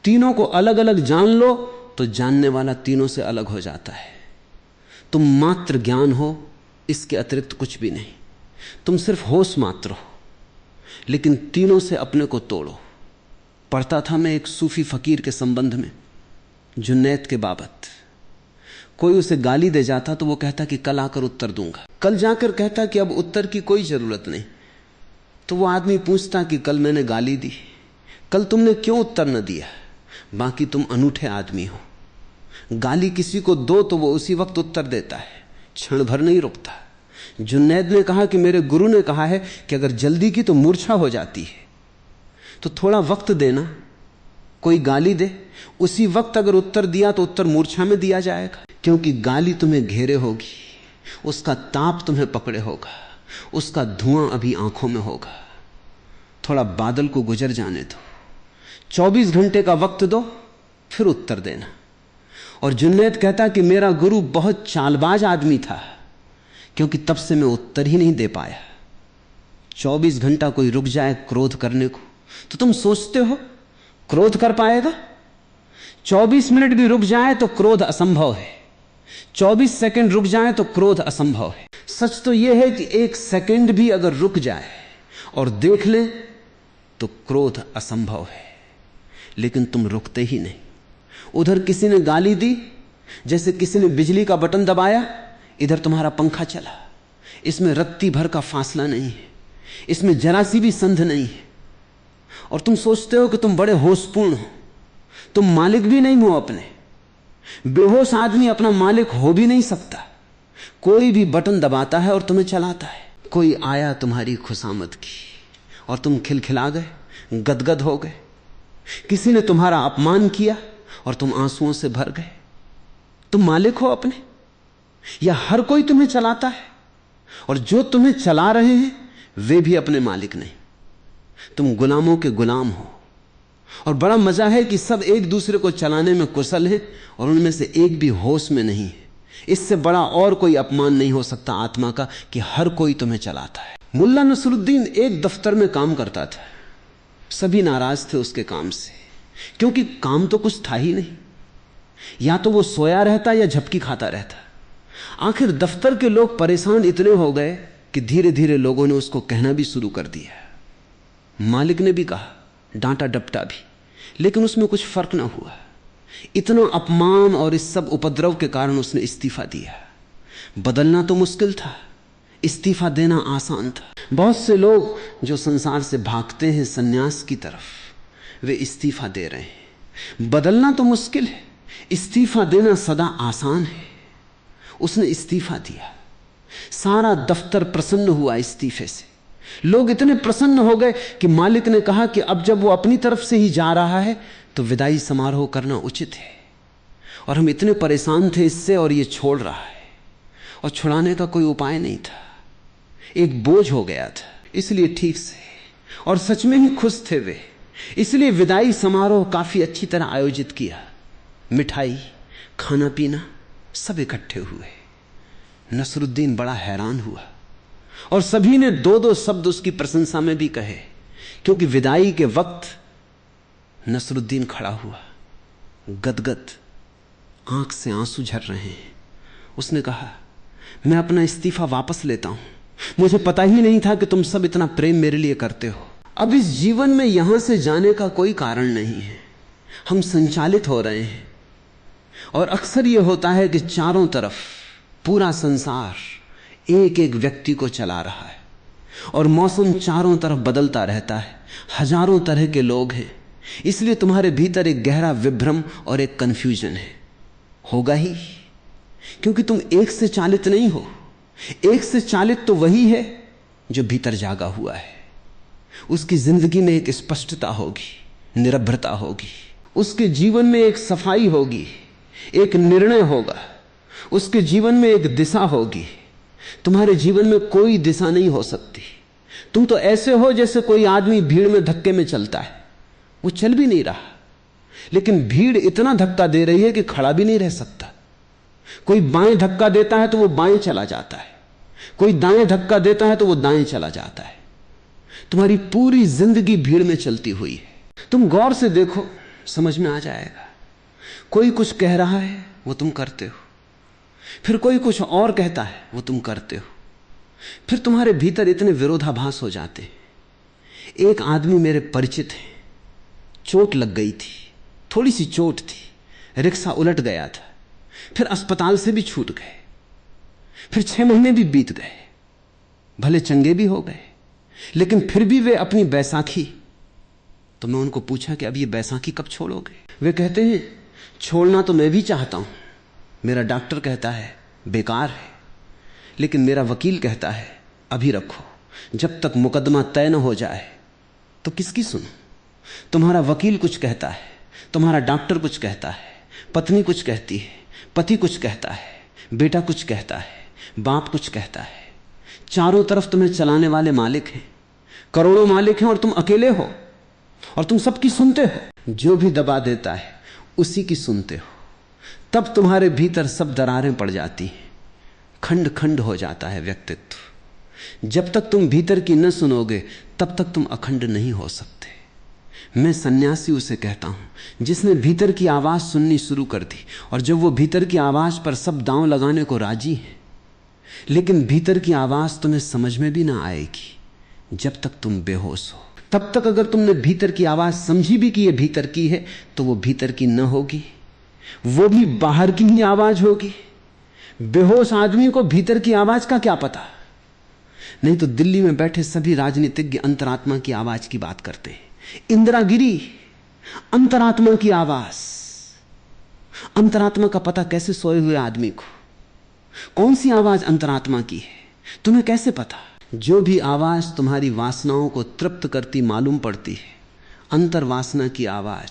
तीनों को अलग अलग जान लो तो जानने वाला तीनों से अलग हो जाता है। तुम मात्र ज्ञान हो, इसके अतिरिक्त कुछ भी नहीं। तुम सिर्फ होश मात्र हो, लेकिन तीनों से अपने को तोड़ो। पढ़ता था मैं एक सूफी फकीर के संबंध में, जुन्नैद के बाबत। कोई उसे गाली दे जाता तो वो कहता कि कल आकर उत्तर दूंगा। कल जाकर कहता कि अब उत्तर की कोई जरूरत नहीं। तो वो आदमी पूछता कि कल मैंने गाली दी, कल तुमने क्यों उत्तर न दिया? बाकी तुम अनूठे आदमी हो, गाली किसी को दो तो वो उसी वक्त उत्तर देता है, क्षण भर नहीं रुकता। जुन्नैद ने कहा कि मेरे गुरु ने कहा है कि अगर जल्दी की तो मूर्छा हो जाती है, तो थोड़ा वक्त देना। कोई गाली दे, उसी वक्त अगर उत्तर दिया तो उत्तर मूर्छा में दिया जाएगा, क्योंकि गाली तुम्हें घेरे होगी, उसका ताप तुम्हें पकड़े होगा, उसका धुआं अभी आंखों में होगा। थोड़ा बादल को गुजर जाने दो, 24 घंटे का वक्त दो, फिर उत्तर देना। और जुन्नैद कहता कि मेरा गुरु बहुत चालबाज आदमी था, क्योंकि तब से मैं उत्तर ही नहीं दे पाया। 24 घंटा कोई रुक जाए क्रोध करने को तो तुम सोचते हो क्रोध कर पाएगा? 24 मिनट भी रुक जाए तो क्रोध असंभव है। 24 सेकंड रुक जाए तो क्रोध असंभव है। सच तो यह है कि 1 सेकंड भी अगर रुक जाए और देख ले तो क्रोध असंभव है, लेकिन तुम रुकते ही नहीं। उधर किसी ने गाली दी, जैसे किसी ने बिजली का बटन दबाया, इधर तुम्हारा पंखा चला। इसमें रत्ती भर का फासला नहीं है, इसमें जरा सी भी संध नहीं है, और तुम सोचते हो कि तुम बड़े होशपूर्ण हो। तुम मालिक भी नहीं हो अपने। बेहोश आदमी अपना मालिक हो भी नहीं सकता। कोई भी बटन दबाता है और तुम्हें चलाता है। कोई आया तुम्हारी खुशामद की और तुम खिलखिला गए, गदगद हो गए। किसी ने तुम्हारा अपमान किया और तुम आंसुओं से भर गए। तुम मालिक हो अपने, या हर कोई तुम्हें चलाता है? और जो तुम्हें चला रहे हैं वे भी अपने मालिक नहीं। तुम गुलामों के गुलाम हो। और बड़ा मजा है कि सब एक दूसरे को चलाने में कुशल हैं और उनमें से एक भी होश में नहीं है। इससे बड़ा और कोई अपमान नहीं हो सकता आत्मा का कि हर कोई तुम्हें चलाता है। मुल्ला नसरुद्दीन एक दफ्तर में काम करता था। सभी नाराज थे उसके काम से, क्योंकि काम तो कुछ था ही नहीं। या तो वो सोया रहता या झपकी खाता रहता। आखिर दफ्तर के लोग परेशान इतने हो गए कि धीरे धीरे लोगों ने उसको कहना भी शुरू कर दिया। मालिक ने भी कहा, डांटा डपटा भी, लेकिन उसमें कुछ फर्क ना हुआ। इतना अपमान और इस सब उपद्रव के कारण उसने इस्तीफा दिया। बदलना तो मुश्किल था, इस्तीफा देना आसान था। बहुत से लोग जो संसार से भागते हैं सन्यास की तरफ, वे इस्तीफा दे रहे हैं। बदलना तो मुश्किल है, इस्तीफा देना सदा आसान है। उसने इस्तीफा दिया। सारा दफ्तर प्रसन्न हुआ इस्तीफे से। लोग इतने प्रसन्न हो गए कि मालिक ने कहा कि अब जब वो अपनी तरफ से ही जा रहा है तो विदाई समारोह करना उचित है। और हम इतने परेशान थे इससे, और ये छोड़ रहा है, और छुड़ाने का कोई उपाय नहीं था। एक बोझ हो गया था, इसलिए ठीक से, और सच में ही खुश थे वे। इसलिए विदाई समारोह काफी अच्छी तरह आयोजित किया। मिठाई, खाना पीना सब इकट्ठे हुए। नसरुद्दीन बड़ा हैरान हुआ, और सभी ने 2-2 शब्द उसकी प्रशंसा में भी कहे, क्योंकि विदाई के वक्त नसरुद्दीन खड़ा हुआ, गदगद, आंख से आंसू झर रहे हैं। उसने कहा, मैं अपना इस्तीफा वापस लेता हूं। मुझे पता ही नहीं था कि तुम सब इतना प्रेम मेरे लिए करते हो। अब इस जीवन में यहां से जाने का कोई कारण नहीं है। हम संचालित हो रहे हैं, और अक्सर यह होता है कि चारों तरफ पूरा संसार एक एक व्यक्ति को चला रहा है, और मौसम चारों तरफ बदलता रहता है। हजारों तरह के लोग हैं, इसलिए तुम्हारे भीतर एक गहरा विभ्रम और एक कंफ्यूजन है। होगा ही, क्योंकि तुम एक से चालित नहीं हो। एक से चालित तो वही है जो भीतर जागा हुआ है। उसकी जिंदगी में एक स्पष्टता होगी, निरभ्रता होगी। उसके जीवन में एक सफाई होगी, एक निर्णय होगा। उसके जीवन में एक दिशा होगी। तुम्हारे जीवन में कोई दिशा नहीं हो सकती। तुम तो ऐसे हो जैसे कोई आदमी भीड़ में धक्के में चलता है। वो चल भी नहीं रहा, लेकिन भीड़ इतना धक्का दे रही है कि खड़ा भी नहीं रह सकता। कोई बाएं धक्का देता है तो वो बाएं चला जाता है, कोई दाएं धक्का देता है तो वो दाएं चला जाता है। तुम्हारी पूरी जिंदगी भीड़ में चलती हुई है। तुम गौर से देखो, समझ में आ जाएगा। कोई कुछ कह रहा है, वो तुम करते हो। फिर कोई कुछ और कहता है, वो तुम करते हो। फिर तुम्हारे भीतर इतने विरोधाभास हो जाते हैं। एक आदमी मेरे परिचित है, चोट लग गई थी, थोड़ी सी चोट थी, रिक्शा उलट गया था, फिर अस्पताल से भी छूट गए, फिर 6 महीने भी बीत गए, भले चंगे भी हो गए, लेकिन फिर भी वे अपनी बैसाखी। तो मैं उनको पूछा कि अब ये बैसाखी कब छोड़ोगे? वे कहते हैं, छोड़ना तो मैं भी चाहता हूं। मेरा डॉक्टर कहता है बेकार है, लेकिन मेरा वकील कहता है अभी रखो, जब तक मुकदमा तय न हो जाए। तो किसकी सुनो? तुम्हारा वकील कुछ कहता है, तुम्हारा डॉक्टर कुछ कहता है, पत्नी कुछ कहती है, पति कुछ कहता है, बेटा कुछ कहता है, बाप कुछ कहता है। चारों तरफ तुम्हें चलाने वाले मालिक हैं, करोड़ों मालिक हैं, और तुम अकेले हो, और तुम सबकी सुनते हो। जो भी दबा देता है उसी की सुनते हो। तब तुम्हारे भीतर सब दरारें पड़ जाती हैं, खंड खंड हो जाता है व्यक्तित्व। जब तक तुम भीतर की न सुनोगे तब तक तुम अखंड नहीं हो सकते। मैं सन्यासी उसे कहता हूं जिसने भीतर की आवाज सुननी शुरू कर दी, और जब वो भीतर की आवाज पर सब दांव लगाने को राजी है, लेकिन भीतर की आवाज तुम्हें समझ में भी ना आएगी जब तक तुम बेहोश हो। तब तक अगर तुमने भीतर की आवाज समझी भी कि ये भीतर की है, तो वो भीतर की न होगी, वो भी बाहर की ही आवाज होगी। बेहोश आदमी को भीतर की आवाज का क्या पता? नहीं तो दिल्ली में बैठे सभी राजनीतिज्ञ अंतरात्मा की आवाज की बात करते हैं। इंदिरा गिरी, अंतरात्मा की आवाज। अंतरात्मा का पता कैसे सोए हुए आदमी को? कौन सी आवाज अंतरात्मा की है, तुम्हें कैसे पता? जो भी आवाज तुम्हारी वासनाओं को तृप्त करती मालूम पड़ती है, अंतर्वासना की आवाज,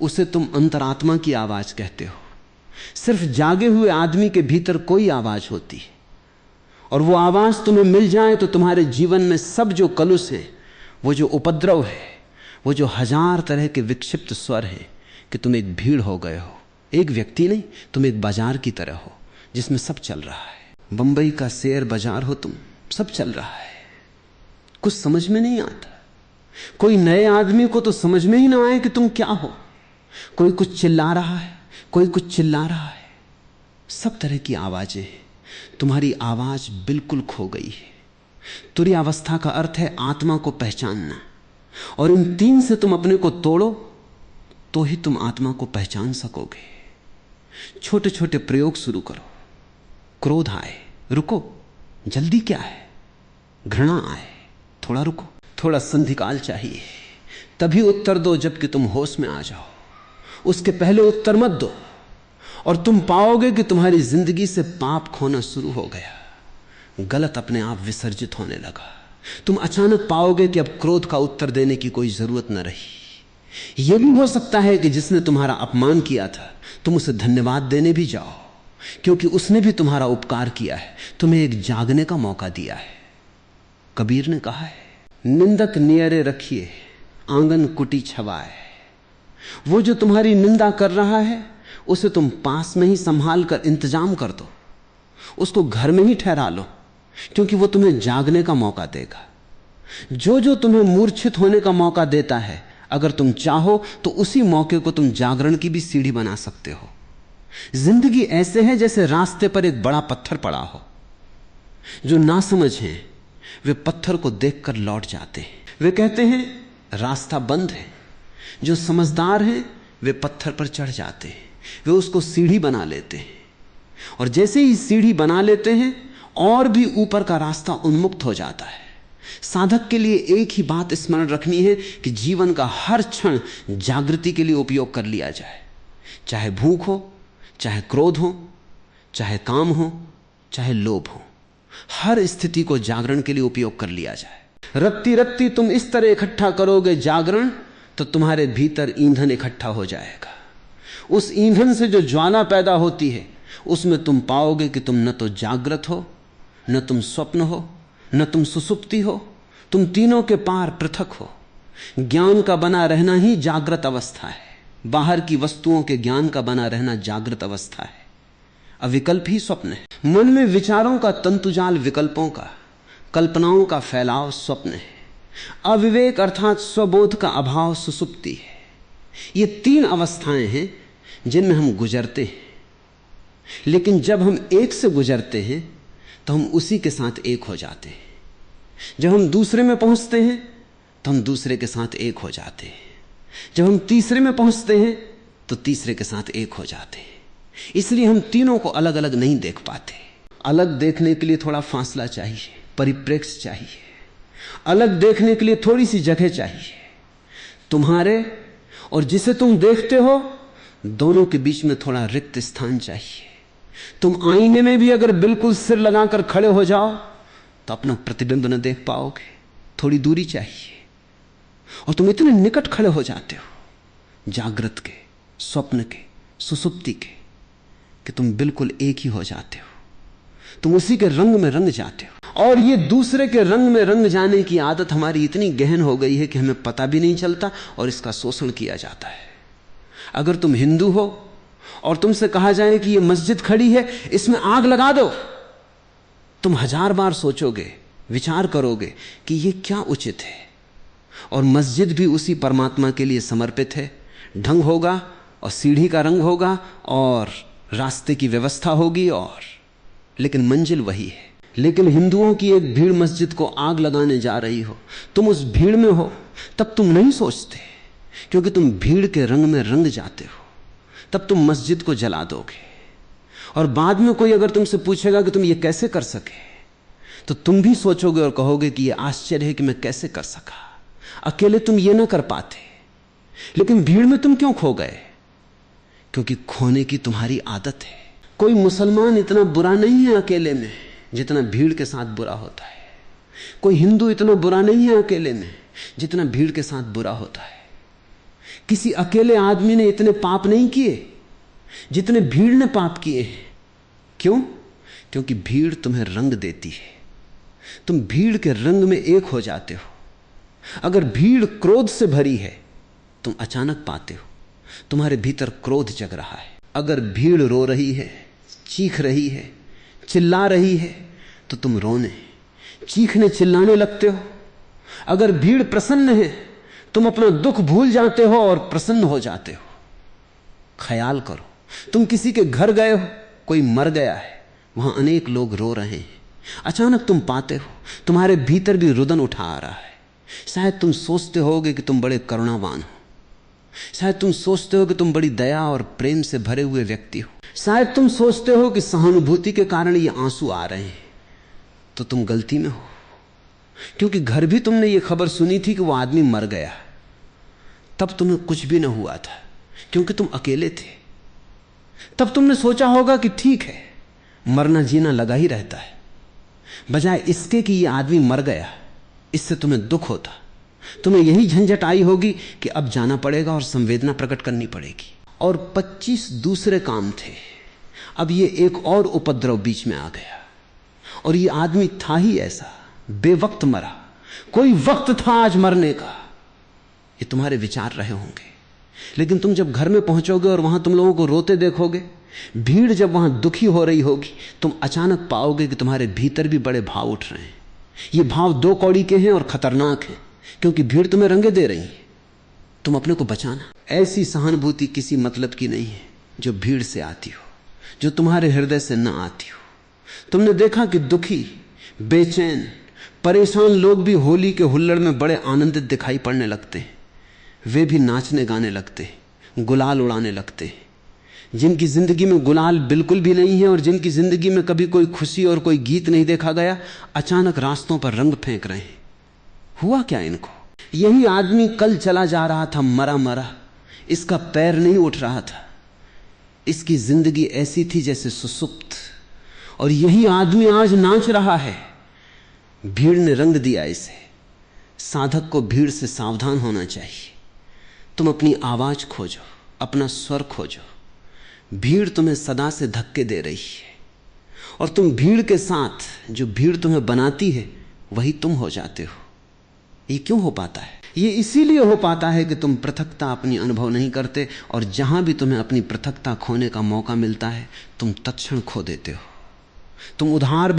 उसे तुम अंतरात्मा की आवाज कहते हो। सिर्फ जागे हुए आदमी के भीतर कोई आवाज होती है, और वो आवाज तुम्हें मिल जाए तो तुम्हारे जीवन में सब जो कलुष है, वो जो उपद्रव है, वो जो हजार तरह के विक्षिप्त स्वर है, कि तुम एक भीड़ हो गए हो, एक व्यक्ति नहीं, तुम एक बाजार की तरह हो जिसमें सब चल रहा है। बंबई का शेयर बाजार हो तुम, सब चल रहा है, कुछ समझ में नहीं आता। कोई नए आदमी को तो समझ में ही ना आए कि तुम क्या हो। कोई कुछ चिल्ला रहा है, कोई कुछ चिल्ला रहा है, सब तरह की आवाजें हैं। तुम्हारी आवाज बिल्कुल खो गई है। तुरीयावस्था का अर्थ है आत्मा को पहचानना, और इन तीन से तुम अपने को तोड़ो तो ही तुम आत्मा को पहचान सकोगे। छोटे छोटे प्रयोग शुरू करो। क्रोध आए, रुको, जल्दी क्या है? घृणा आए, थोड़ा रुको, थोड़ा संधिकाल चाहिए, तभी उत्तर दो जबकि तुम होश में आ जाओ। उसके पहले उत्तर मत दो, और तुम पाओगे कि तुम्हारी जिंदगी से पाप खोना शुरू हो गया, गलत अपने आप विसर्जित होने लगा। तुम अचानक पाओगे कि अब क्रोध का उत्तर देने की कोई जरूरत न रही। यह भी हो सकता है कि जिसने तुम्हारा अपमान किया था, तुम उसे धन्यवाद देने भी जाओ, क्योंकि उसने भी तुम्हारा उपकार किया है, तुम्हें एक जागने का मौका दिया है। कबीर ने कहा है, निंदक नियरे रखिए आंगन कुटी छवाए। वो जो तुम्हारी निंदा कर रहा है, उसे तुम पास में ही संभाल कर इंतजाम कर दो, उसको घर में ही ठहरा लो, क्योंकि वो तुम्हें जागने का मौका देगा। जो जो तुम्हें मूर्छित होने का मौका देता है, अगर तुम चाहो तो उसी मौके को तुम जागरण की भी सीढ़ी बना सकते हो। जिंदगी ऐसे है जैसे रास्ते पर एक बड़ा पत्थर पड़ा हो। जो नासमझ हैं वे पत्थर को देखकर लौट जाते हैं, वे कहते हैं रास्ता बंद है। जो समझदार हैं वे पत्थर पर चढ़ जाते हैं, वे उसको सीढ़ी बना लेते हैं, और जैसे ही सीढ़ी बना लेते हैं और भी ऊपर का रास्ता उन्मुक्त हो जाता है। साधक के लिए एक ही बात स्मरण रखनी है कि जीवन का हर क्षण जागृति के लिए उपयोग कर लिया जाए। चाहे भूख हो, चाहे क्रोध हो, चाहे काम हो, चाहे लोभ हो, हर स्थिति को जागरण के लिए उपयोग कर लिया जाए। रत्ती रत्ती तुम इस तरह इकट्ठा करोगे जागरण, तो तुम्हारे भीतर ईंधन इकट्ठा हो जाएगा। उस ईंधन से जो ज्वाला पैदा होती है, उसमें तुम पाओगे कि तुम न तो जागृत हो, न तुम स्वप्न हो, न तुम सुसुप्ति हो, तुम तीनों के पार पृथक हो। ज्ञान का बना रहना ही जागृत अवस्था है। बाहर की वस्तुओं के ज्ञान का बना रहना जागृत अवस्था है। अविकल्प ही स्वप्न है। मन में विचारों का तंतुजाल विकल्पों का, कल्पनाओं का फैलाव स्वप्न है। अविवेक अर्थात स्वबोध का अभाव सुसुप्ति है। ये तीन अवस्थाएं हैं जिनमें हम गुजरते हैं, लेकिन जब हम एक से गुजरते हैं तो हम उसी के साथ एक हो जाते हैं। जब हम दूसरे में पहुंचते हैं तो हम दूसरे के साथ एक हो जाते हैं। जब हम तीसरे में पहुंचते हैं तो तीसरे के साथ एक हो जाते हैं। इसलिए हम तीनों को अलग अलग नहीं देख पाते। अलग देखने के लिए थोड़ा फासला चाहिए, परिप्रेक्ष्य चाहिए। अलग देखने के लिए थोड़ी सी जगह चाहिए। तुम्हारे और जिसे तुम देखते हो दोनों के बीच में थोड़ा रिक्त स्थान चाहिए। तुम आईने में भी अगर बिल्कुल सिर लगाकर खड़े हो जाओ तो अपना प्रतिबिंब न देख पाओगे, थोड़ी दूरी चाहिए। और तुम इतने निकट खड़े हो जाते हो जागृत के, स्वप्न के, सुसुप्ति के, कि तुम बिल्कुल एक ही हो जाते हो। तुम उसी के रंग में रंग जाते हो। और ये दूसरे के रंग में रंग जाने की आदत हमारी इतनी गहन हो गई है कि हमें पता भी नहीं चलता और इसका शोषण किया जाता है। अगर तुम हिंदू हो और तुमसे कहा जाए कि ये मस्जिद खड़ी है, इसमें आग लगा दो, तुम 1000 बार सोचोगे, विचार करोगे कि ये क्या उचित है। और मस्जिद भी उसी परमात्मा के लिए समर्पित है। ढंग होगा और सीढ़ी का रंग होगा और रास्ते की व्यवस्था होगी, और लेकिन मंजिल वही है। लेकिन हिंदुओं की एक भीड़ मस्जिद को आग लगाने जा रही हो, तुम उस भीड़ में हो, तब तुम नहीं सोचते, क्योंकि तुम भीड़ के रंग में रंग जाते हो, तब तुम मस्जिद को जला दोगे। और बाद में कोई अगर तुमसे पूछेगा कि तुम ये कैसे कर सके, तो तुम भी सोचोगे और कहोगे कि ये आश्चर्य है कि मैं कैसे कर सका, अकेले तुम ये ना कर पाते। लेकिन भीड़ में तुम क्यों खो गए? क्योंकि खोने की तुम्हारी आदत है। कोई मुसलमान इतना बुरा नहीं है अकेले में जितना भीड़ के साथ बुरा होता है। कोई हिंदू इतना बुरा नहीं है अकेले में जितना भीड़ के साथ बुरा होता है। किसी अकेले आदमी ने इतने पाप नहीं किए जितने भीड़ ने पाप किए हैं। क्यों? क्योंकि भीड़ तुम्हें रंग देती है, तुम भीड़ के रंग में एक हो जाते हो। अगर भीड़ क्रोध से भरी है, तुम अचानक पाते हो तुम्हारे भीतर क्रोध जग रहा है। अगर भीड़ रो रही है, चीख रही है, चिल्ला रही है, तो तुम रोने, चीखने, चिल्लाने लगते हो। अगर भीड़ प्रसन्न है, तुम अपना दुख भूल जाते हो और प्रसन्न हो जाते हो। ख्याल करो, तुम किसी के घर गए हो, कोई मर गया है, वहां अनेक लोग रो रहे हैं, अचानक तुम पाते हो तुम्हारे भीतर भी रुदन उठा आ रहा है। शायद तुम सोचते होगे कि तुम बड़े करुणावान हो, शायद तुम सोचते हो कि तुम बड़ी दया और प्रेम से भरे हुए व्यक्ति हो, शायद तुम सोचते हो कि सहानुभूति के कारण ये आंसू आ रहे हैं। तो तुम गलती में हो, क्योंकि घर भी तुमने ये खबर सुनी थी कि वो आदमी मर गया, तब तुम्हें कुछ भी ना हुआ था क्योंकि तुम अकेले थे। तब तुमने सोचा होगा कि ठीक है, मरना जीना लगा ही रहता है, बजाय इसके कि ये आदमी मर गया, इससे तुम्हें दुख होता। तुम्हें यही झंझट आई होगी कि अब जाना पड़ेगा और संवेदना प्रकट करनी पड़ेगी। और 25 दूसरे काम थे, अब ये एक और उपद्रव बीच में आ गया। और ये आदमी था ही ऐसा, बेवक्त मरा। कोई वक्त था आज मरने का, ये तुम्हारे विचार रहे होंगे। लेकिन तुम जब घर में पहुंचोगे और वहां तुम लोगों को रोते देखोगे, भीड़ जब वहां दुखी हो रही होगी, तुम अचानक पाओगे कि तुम्हारे भीतर भी बड़े भाव उठ रहे हैं। ये भाव 2 कौड़ी के हैं और खतरनाक हैं, क्योंकि भीड़ तुम्हें रंगे दे रही है। तुम अपने को बचाना। ऐसी सहानुभूति किसी मतलब की नहीं है जो भीड़ से आती हो, जो तुम्हारे हृदय से न आती हो। तुमने देखा कि दुखी, बेचैन, परेशान लोग भी होली के हुल्लड़ में बड़े आनंदित दिखाई पड़ने लगते हैं। वे भी नाचने गाने लगते हैं, गुलाल उड़ाने लगते हैं। जिनकी जिंदगी में गुलाल बिल्कुल भी नहीं है और जिनकी जिंदगी में कभी कोई खुशी और कोई गीत नहीं देखा गया, अचानक रास्तों पर रंग फेंक रहे हैं। हुआ क्या इनको? यही आदमी कल चला जा रहा था मरा मरा, इसका पैर नहीं उठ रहा था, इसकी जिंदगी ऐसी थी जैसे सुसुप्त, और यही आदमी आज नाच रहा है। भीड़ ने रंग दिया इसे। साधक को भीड़ से सावधान होना चाहिए। तुम अपनी आवाज खोजो, अपना स्वर खोजो। भीड़ तुम्हें सदा से धक्के दे रही है, और तुम भीड़ के साथ, जो भीड़ तुम्हें बनाती है, वही तुम हो जाते हो। ये क्यों हो पाता है? ये इसीलिए हो पाता है कि तुम पृथकता अपनी अनुभव नहीं करते, और जहां भी तुम्हें अपनी पृथकता खोने का मौका मिलता है, तुम तत्क्षण खो देते हो। तुम उधार